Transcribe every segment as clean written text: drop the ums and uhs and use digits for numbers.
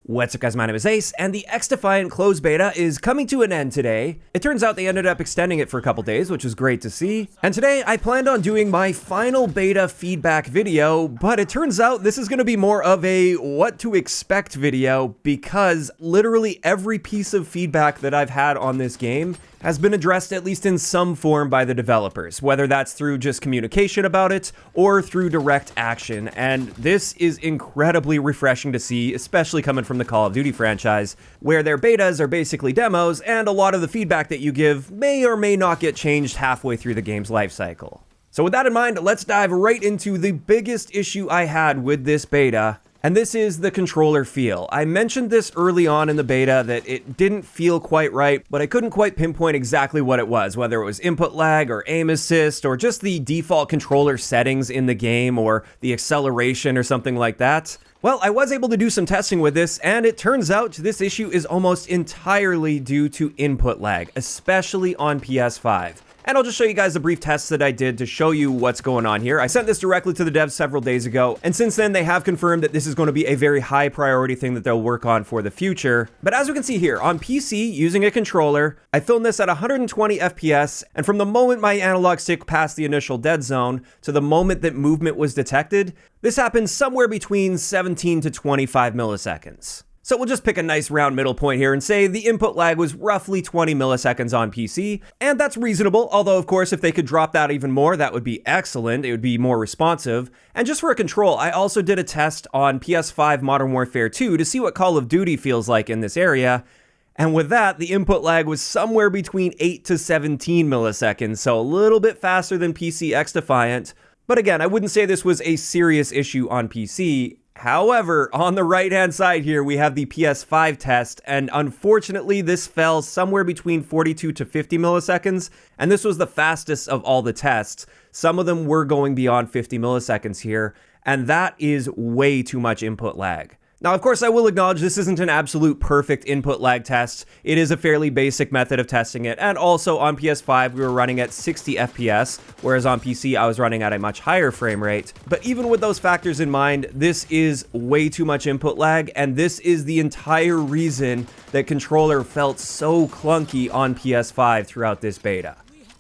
What's up guys, my name is Ace, and the XDefiant Closed Beta is coming to an end today. It turns out they ended up extending it for a couple days, which was great to see. And today I planned on doing my final beta feedback video, but it turns out this is going to be more of a what to expect video, because literally every piece of feedback that I've had on this game has been addressed at least in some form by the developers, whether that's through just communication about it or through direct action. And this is incredibly refreshing to see, especially coming from the Call of Duty franchise, where their betas are basically demos, and a lot of the feedback that you give may or may not get changed halfway through the game's lifecycle. So with that in mind, let's dive right into the biggest issue I had with this beta, and this is the controller feel. I mentioned this early on in the beta that it didn't feel quite right, but I couldn't quite pinpoint exactly what it was, whether it was input lag or aim assist or just the default controller settings in the game or the acceleration or something like that. Well, I was able to do some testing with this, and it turns out this issue is almost entirely due to input lag, especially on PS5. And I'll just show you guys the brief tests that I did to show you what's going on here. I sent this directly to the devs several days ago, and since then they have confirmed that this is going to be a very high priority thing that they'll work on for the future. But as we can see here, on PC, using a controller, I filmed this at 120 FPS, and from the moment my analog stick passed the initial dead zone to the moment that movement was detected, this happened somewhere between 17 to 25 milliseconds. So we'll just pick a nice round middle point here and say the input lag was roughly 20 milliseconds on PC, and that's reasonable, although of course if they could drop that even more, that would be excellent. It would be more responsive. And just for a control, I also did a test on PS5 Modern Warfare 2 to see what Call of Duty feels like in this area, and with that, the input lag was somewhere between 8 to 17 milliseconds, so a little bit faster than PC XDefiant. But again, I wouldn't say this was a serious issue on PC. However, on the right-hand side here, we have the PS5 test, and unfortunately, this fell somewhere between 42 to 50 milliseconds, and this was the fastest of all the tests. Some of them were going beyond 50 milliseconds here, and that is way too much input lag. Now, of course, I will acknowledge this isn't an absolute perfect input lag test. It is a fairly basic method of testing it, and also on PS5, we were running at 60 FPS, whereas on PC, I was running at a much higher frame rate. But even with those factors in mind, this is way too much input lag, and this is the entire reason that controller felt so clunky on PS5 throughout this beta.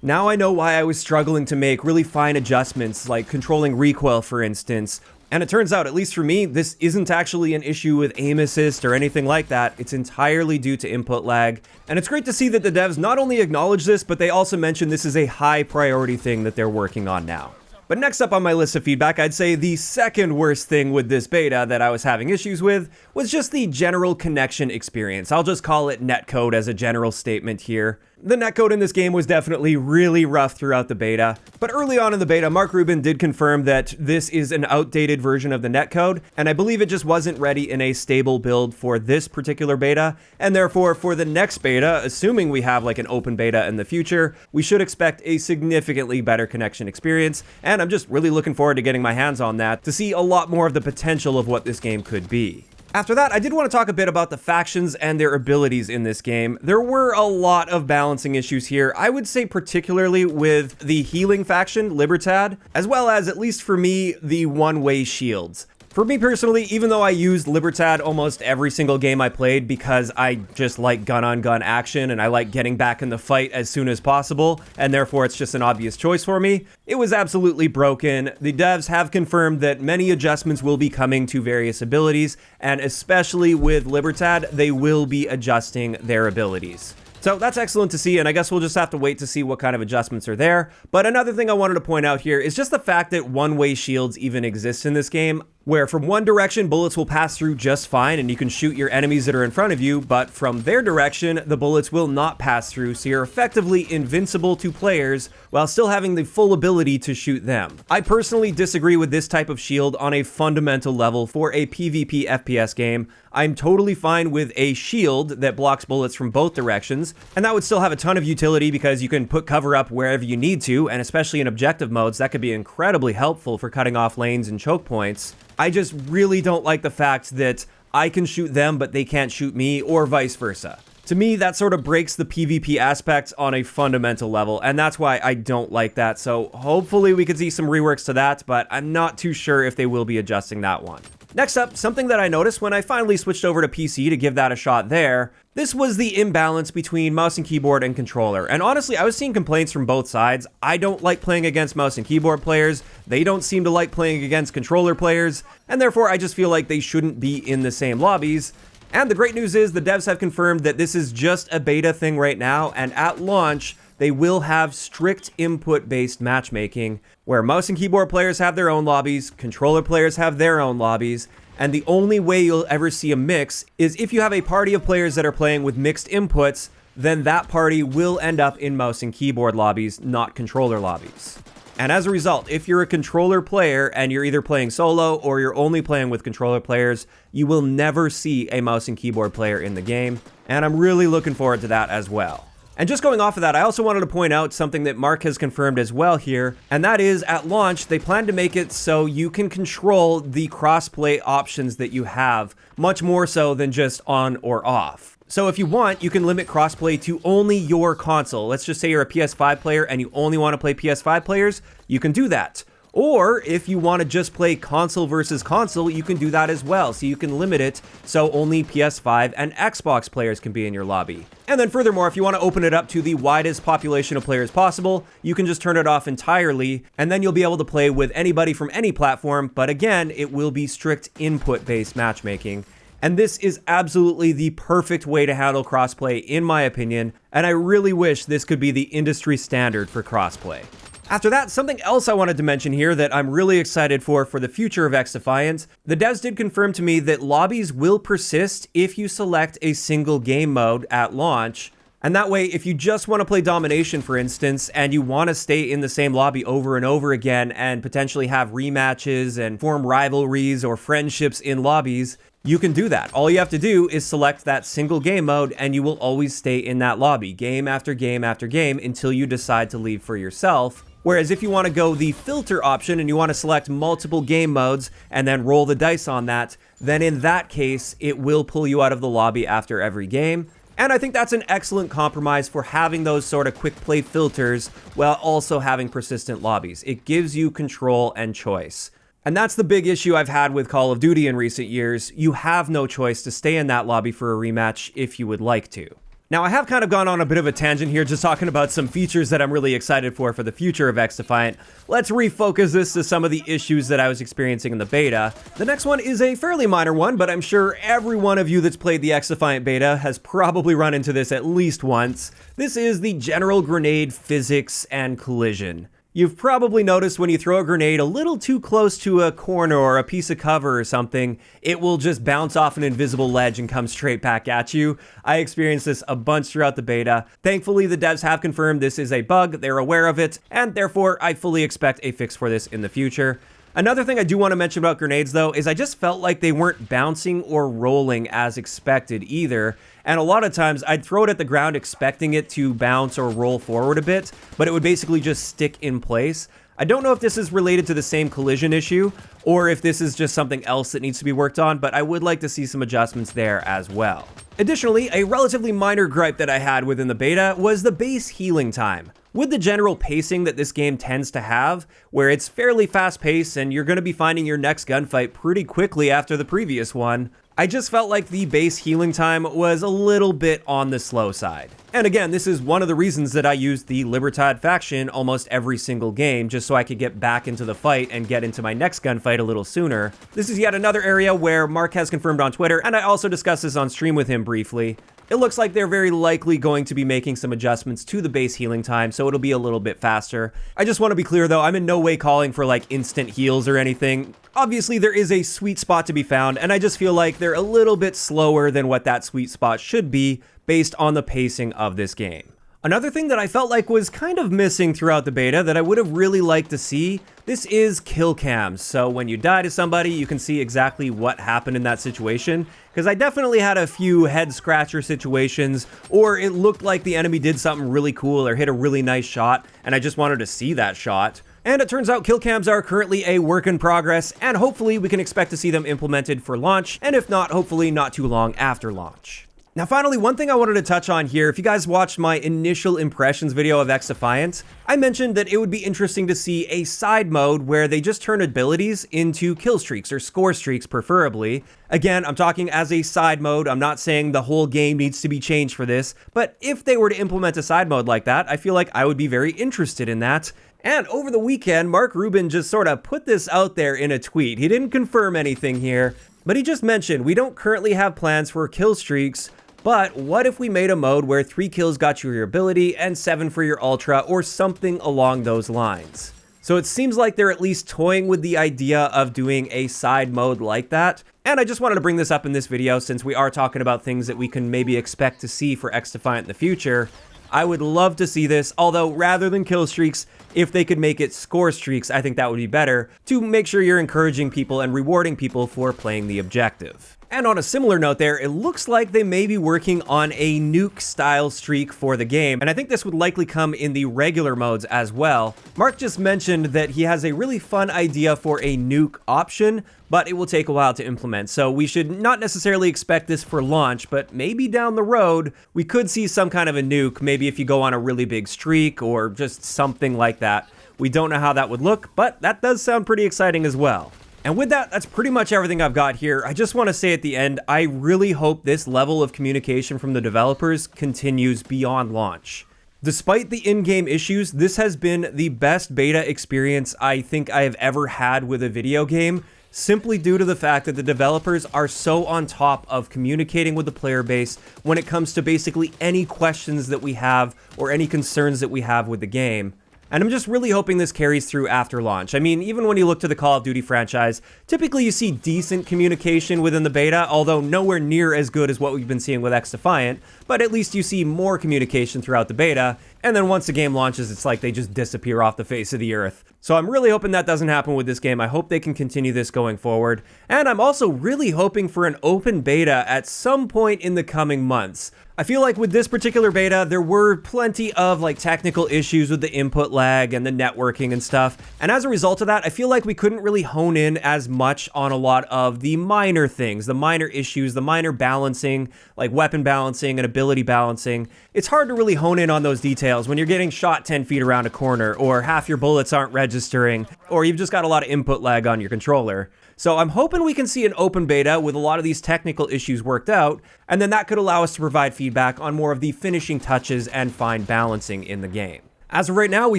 Now I know why I was struggling to make really fine adjustments, like controlling recoil, for instance. And it turns out, at least for me, this isn't actually an issue with aim assist or anything like that. It's entirely due to input lag. And it's great to see that the devs not only acknowledge this, but they also mention this is a high priority thing that they're working on now. But next up on my list of feedback, I'd say the second worst thing with this beta that I was having issues with was just the general connection experience. I'll just call it netcode as a general statement here. The netcode in this game was definitely really rough throughout the beta, but early on in the beta, Mark Rubin did confirm that this is an outdated version of the netcode, and I believe it just wasn't ready in a stable build for this particular beta, and therefore for the next beta, assuming we have like an open beta in the future, we should expect a significantly better connection experience, and I'm just really looking forward to getting my hands on that to see a lot more of the potential of what this game could be. After that, I did want to talk a bit about the factions and their abilities in this game. There were a lot of balancing issues here. I would say particularly with the healing faction, Libertad, as well as, at least for me, the one-way shields. For me personally, even though I used Libertad almost every single game I played because I just like gun-on-gun action and I like getting back in the fight as soon as possible, and therefore it's just an obvious choice for me, it was absolutely broken. The devs have confirmed that many adjustments will be coming to various abilities, and especially with Libertad, they will be adjusting their abilities. So that's excellent to see, and I guess we'll just have to wait to see what kind of adjustments are there. But another thing I wanted to point out here is just the fact that one-way shields even exist in this game, where from one direction, bullets will pass through just fine and you can shoot your enemies that are in front of you, but from their direction, the bullets will not pass through, so you're effectively invincible to players while still having the full ability to shoot them. I personally disagree with this type of shield on a fundamental level for a PvP FPS game. I'm totally fine with a shield that blocks bullets from both directions, and that would still have a ton of utility because you can put cover up wherever you need to, and especially in objective modes, that could be incredibly helpful for cutting off lanes and choke points. I just really don't like the fact that I can shoot them, but they can't shoot me, or vice versa. To me, that sort of breaks the PvP aspect on a fundamental level, and that's why I don't like that. So hopefully we could see some reworks to that, but I'm not too sure if they will be adjusting that one. Next up, something that I noticed when I finally switched over to PC to give that a shot there, this was the imbalance between mouse and keyboard and controller. And honestly, I was seeing complaints from both sides. I don't like playing against mouse and keyboard players. They don't seem to like playing against controller players. And therefore, I just feel like they shouldn't be in the same lobbies. And the great news is the devs have confirmed that this is just a beta thing right now. And at launch, they will have strict input-based matchmaking, where mouse and keyboard players have their own lobbies, controller players have their own lobbies, and the only way you'll ever see a mix is if you have a party of players that are playing with mixed inputs, then that party will end up in mouse and keyboard lobbies, not controller lobbies. And as a result, if you're a controller player and you're either playing solo or you're only playing with controller players, you will never see a mouse and keyboard player in the game, and I'm really looking forward to that as well. And just going off of that, I also wanted to point out something that Mark has confirmed as well here, and that is at launch, they plan to make it so you can control the crossplay options that you have, much more so than just on or off. So if you want, you can limit crossplay to only your console. Let's just say you're a PS5 player and you only want to play PS5 players, you can do that. Or if you want to just play console versus console, you can do that as well. So you can limit it so only PS5 and Xbox players can be in your lobby. And then furthermore, if you want to open it up to the widest population of players possible, you can just turn it off entirely, and then you'll be able to play with anybody from any platform, but again, it will be strict input-based matchmaking. And this is absolutely the perfect way to handle crossplay, in my opinion, and I really wish this could be the industry standard for crossplay. After that, something else I wanted to mention here that I'm really excited for the future of XDefiant. The devs did confirm to me that lobbies will persist if you select a single game mode at launch. And that way, if you just want to play domination, for instance, and you want to stay in the same lobby over and over again and potentially have rematches and form rivalries or friendships in lobbies, you can do that. All you have to do is select that single game mode and you will always stay in that lobby, game after game after game, until you decide to leave for yourself. Whereas if you want to go the filter option and you want to select multiple game modes and then roll the dice on that, then in that case, it will pull you out of the lobby after every game. And I think that's an excellent compromise for having those sort of quick play filters while also having persistent lobbies. It gives you control and choice. And that's the big issue I've had with Call of Duty in recent years. You have no choice to stay in that lobby for a rematch if you would like to. Now, I have kind of gone on a bit of a tangent here, just talking about some features that I'm really excited for the future of XDefiant. Let's refocus this to some of the issues that I was experiencing in the beta. The next one is a fairly minor one, but I'm sure every one of you that's played the XDefiant beta has probably run into this at least once. This is the general grenade physics and collision. You've probably noticed when you throw a grenade a little too close to a corner or a piece of cover or something, it will just bounce off an invisible ledge and come straight back at you. I experienced this a bunch throughout the beta. Thankfully, the devs have confirmed this is a bug, they're aware of it, and therefore I fully expect a fix for this in the future. Another thing I do want to mention about grenades, though, is I just felt like they weren't bouncing or rolling as expected either. And a lot of times I'd throw it at the ground expecting it to bounce or roll forward a bit, but it would basically just stick in place. I don't know if this is related to the same collision issue or if this is just something else that needs to be worked on, but I would like to see some adjustments there as well. Additionally, a relatively minor gripe that I had within the beta was the base healing time. With the general pacing that this game tends to have, where it's fairly fast-paced and you're going to be finding your next gunfight pretty quickly after the previous one, I just felt like the base healing time was a little bit on the slow side. And again, this is one of the reasons that I used the Libertad faction almost every single game, just so I could get back into the fight and get into my next gunfight a little sooner. This is yet another area where Mark has confirmed on Twitter, and I also discussed this on stream with him briefly. It looks like they're very likely going to be making some adjustments to the base healing time, so it'll be a little bit faster. I just want to be clear though, I'm in no way calling for like instant heals or anything. Obviously there is a sweet spot to be found, and I just feel like they're a little bit slower than what that sweet spot should be based on the pacing of this game. Another thing that I felt like was kind of missing throughout the beta that I would have really liked to see, this is Killcams. So when you die to somebody, you can see exactly what happened in that situation. Because I definitely had a few head scratcher situations, or it looked like the enemy did something really cool or hit a really nice shot, and I just wanted to see that shot. And it turns out Killcams are currently a work in progress, and hopefully we can expect to see them implemented for launch, and if not, hopefully not too long after launch. Now finally, one thing I wanted to touch on here, if you guys watched my initial impressions video of XDefiant, I mentioned that it would be interesting to see a side mode where they just turn abilities into kill streaks or score streaks preferably. Again, I'm talking as a side mode, I'm not saying the whole game needs to be changed for this, but if they were to implement a side mode like that, I feel like I would be very interested in that. And over the weekend, Mark Rubin just sort of put this out there in a tweet. He didn't confirm anything here, but he just mentioned, we don't currently have plans for kill streaks, but what if we made a mode where 3 kills got you your ability and 7 for your ultra or something along those lines? So it seems like they're at least toying with the idea of doing a side mode like that. And I just wanted to bring this up in this video since we are talking about things that we can maybe expect to see for XDefiant in the future. I would love to see this, although rather than kill streaks, if they could make it score streaks, I think that would be better to make sure you're encouraging people and rewarding people for playing the objective. And on a similar note there, it looks like they may be working on a nuke style streak for the game, and I think this would likely come in the regular modes as well. Mark just mentioned that he has a really fun idea for a nuke option, but it will take a while to implement, so we should not necessarily expect this for launch, but maybe down the road, we could see some kind of a nuke, maybe if you go on a really big streak or just something like that. We don't know how that would look, but that does sound pretty exciting as well. And with that, that's pretty much everything I've got here. I just want to say at the end, I really hope this level of communication from the developers continues beyond launch. Despite the in-game issues, this has been the best beta experience I think I have ever had with a video game, simply due to the fact that the developers are so on top of communicating with the player base when it comes to basically any questions that we have or any concerns that we have with the game. And I'm just really hoping this carries through after launch. I mean, even when you look to the Call of Duty franchise, typically you see decent communication within the beta, although nowhere near as good as what we've been seeing with XDefiant, but at least you see more communication throughout the beta, and then once the game launches, it's like they just disappear off the face of the earth. So I'm really hoping that doesn't happen with this game. I hope they can continue this going forward. And I'm also really hoping for an open beta at some point in the coming months. I feel like with this particular beta, there were plenty of like technical issues with the input lag and the networking and stuff. And as a result of that, I feel like we couldn't really hone in as much on a lot of the minor things, the minor issues, the minor balancing, like weapon balancing and ability balancing. It's hard to really hone in on those details when you're getting shot 10 feet around a corner, or half your bullets aren't registering, or you've just got a lot of input lag on your controller. So I'm hoping we can see an open beta with a lot of these technical issues worked out, and then that could allow us to provide feedback on more of the finishing touches and fine balancing in the game. As of right now, we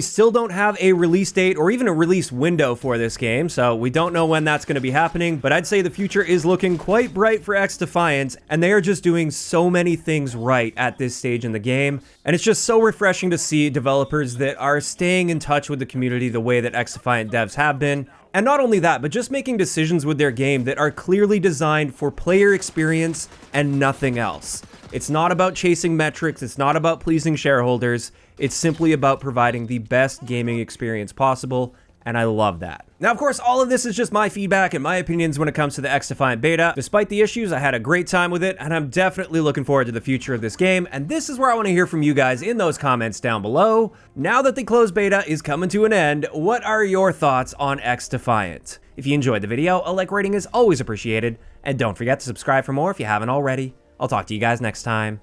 still don't have a release date or even a release window for this game, so we don't know when that's going to be happening, but I'd say the future is looking quite bright for XDefiant, and they are just doing so many things right at this stage in the game, and it's just so refreshing to see developers that are staying in touch with the community the way that XDefiant devs have been. And not only that, but just making decisions with their game that are clearly designed for player experience and nothing else. It's not about chasing metrics, it's not about pleasing shareholders, it's simply about providing the best gaming experience possible, and I love that. Now, of course, all of this is just my feedback and my opinions when it comes to the XDefiant beta. Despite the issues, I had a great time with it, and I'm definitely looking forward to the future of this game, and this is where I want to hear from you guys in those comments down below. Now that the closed beta is coming to an end, what are your thoughts on XDefiant? If you enjoyed the video, a like rating is always appreciated, and don't forget to subscribe for more if you haven't already. I'll talk to you guys next time.